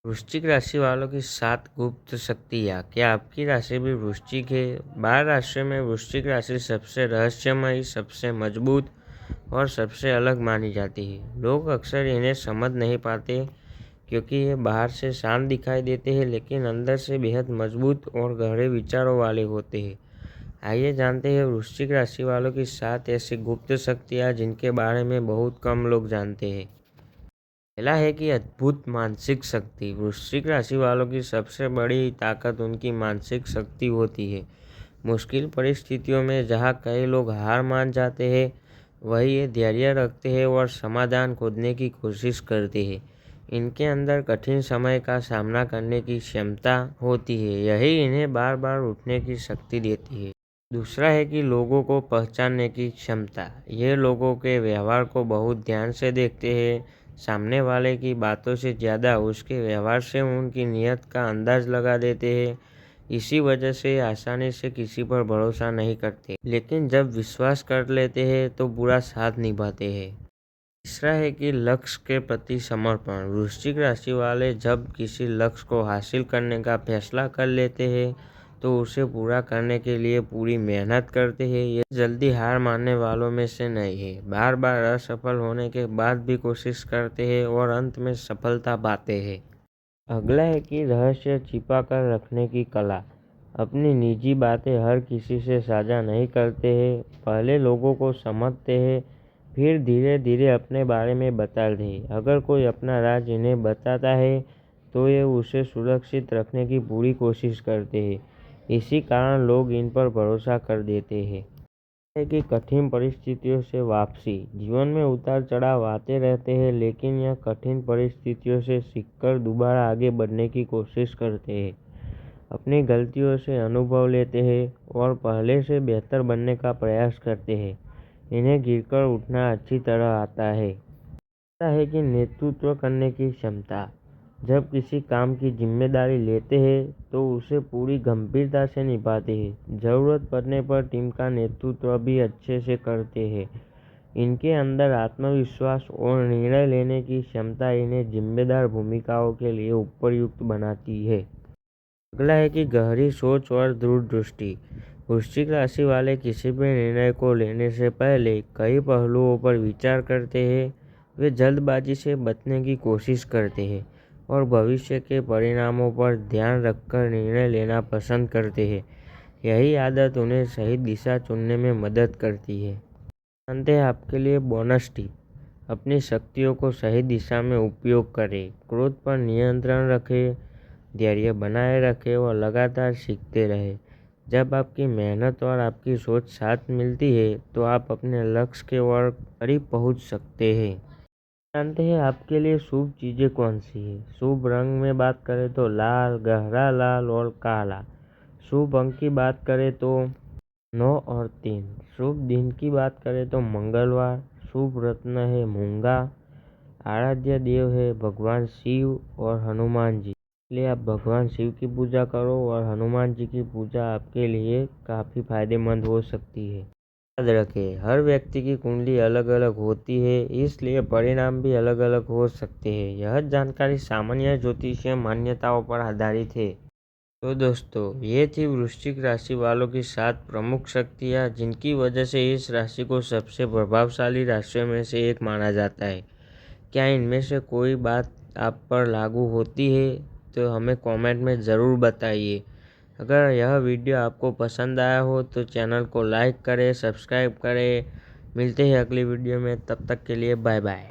वृश्चिक राशि वालों की 7 गुप्त शक्तियाँ। क्या आपकी राशि भी वृश्चिक है? 12 राशियों में वृश्चिक राशि सबसे रहस्यमयी, सबसे मजबूत और सबसे अलग मानी जाती है। लोग अक्सर इन्हें समझ नहीं पाते क्योंकि ये बाहर से शांत दिखाई देते हैं, लेकिन अंदर से बेहद मजबूत और गहरे विचारों वाले होते हैं। आइए जानते हैं वृश्चिक राशि वालों की 7 ऐसी गुप्त शक्तियाँ जिनके बारे में बहुत कम लोग जानते हैं। पहला है कि अद्भुत मानसिक शक्ति। वृश्चिक राशि वालों की सबसे बड़ी ताकत उनकी मानसिक शक्ति होती है। मुश्किल परिस्थितियों में जहां कई लोग हार मान जाते हैं, वही ये धैर्य रखते हैं और समाधान खोजने की कोशिश करते हैं। इनके अंदर कठिन समय का सामना करने की क्षमता होती है, यही इन्हें बार बार उठने की शक्ति देती है। दूसरा है कि लोगों को पहचानने की क्षमता। ये लोगों के व्यवहार को बहुत ध्यान से देखते हैं, सामने वाले की बातों से ज़्यादा उसके व्यवहार से उनकी नीयत का अंदाज लगा देते हैं। इसी वजह से आसानी से किसी पर भरोसा नहीं करते, लेकिन जब विश्वास कर लेते हैं तो बुरा साथ निभाते हैं। तीसरा है कि लक्ष्य के प्रति समर्पण। वृश्चिक राशि वाले जब किसी लक्ष्य को हासिल करने का फैसला कर लेते हैं तो उसे पूरा करने के लिए पूरी मेहनत करते हैं। ये जल्दी हार मानने वालों में से नहीं है। बार बार असफल होने के बाद भी कोशिश करते हैं और अंत में सफलता पाते हैं। अगला है कि रहस्य छिपा कर रखने की कला। अपनी निजी बातें हर किसी से साझा नहीं करते हैं। पहले लोगों को समझते हैं, फिर धीरे धीरे अपने बारे में बताते हैं। अगर कोई अपना राज इन्हें बताता है तो ये उसे सुरक्षित रखने की पूरी कोशिश करते हैं। इसी कारण लोग इन पर भरोसा कर देते हैं। है कि कठिन परिस्थितियों से वापसी। जीवन में उतार चढ़ाव आते रहते हैं, लेकिन यह कठिन परिस्थितियों से सीखकर दोबारा आगे बढ़ने की कोशिश करते हैं। अपनी गलतियों से अनुभव लेते हैं और पहले से बेहतर बनने का प्रयास करते हैं। इन्हें गिरकर उठना अच्छी तरह आता है। ऐसा है कि नेतृत्व करने की क्षमता। जब किसी काम की जिम्मेदारी लेते हैं तो उसे पूरी गंभीरता से निभाते हैं। जरूरत पड़ने पर टीम का नेतृत्व भी अच्छे से करते हैं। इनके अंदर आत्मविश्वास और निर्णय लेने की क्षमता इन्हें जिम्मेदार भूमिकाओं के लिए उपयुक्त बनाती है। अगला है कि गहरी सोच और दूरदृष्टि। वृश्चिक राशि वाले किसी भी निर्णय को लेने से पहले कई पहलुओं पर विचार करते हैं। वे जल्दबाजी से बचने की कोशिश करते हैं और भविष्य के परिणामों पर ध्यान रखकर निर्णय लेना पसंद करते हैं। यही आदत उन्हें सही दिशा चुनने में मदद करती है। अंत है आपके लिए बोनस टिप। अपनी शक्तियों को सही दिशा में उपयोग करें, क्रोध पर नियंत्रण रखें, धैर्य बनाए रखें और लगातार सीखते रहें। जब आपकी मेहनत और आपकी सोच साथ मिलती है तो आप अपने लक्ष्य के ओर करीब पहुंच सकते हैं। जानते हैं आपके लिए शुभ चीज़ें कौन सी है? शुभ रंग में बात करें तो लाल, गहरा लाल और काला। शुभ अंक की बात करें तो 9 और 3। शुभ दिन की बात करें तो मंगलवार। शुभ रत्न है मूंगा। आराध्य देव है भगवान शिव और हनुमान जी, इसलिए आप भगवान शिव की पूजा करो और हनुमान जी की पूजा आपके लिए काफ़ी फायदेमंद हो सकती है। याद रखें, हर व्यक्ति की कुंडली अलग अलग होती है, इसलिए परिणाम भी अलग अलग हो सकते हैं। यह जानकारी सामान्य ज्योतिषीय मान्यताओं पर आधारित है। तो दोस्तों, ये थी वृश्चिक राशि वालों की 7 प्रमुख शक्तियाँ जिनकी वजह से इस राशि को सबसे प्रभावशाली राशियों में से एक माना जाता है। क्या इनमें से कोई बात आप पर लागू होती है? तो हमें कमेंट में ज़रूर बताइए। अगर यह वीडियो आपको पसंद आया हो तो चैनल को लाइक करें, सब्सक्राइब करें। मिलते हैं अगली वीडियो में, तब तक के लिए बाय बाय।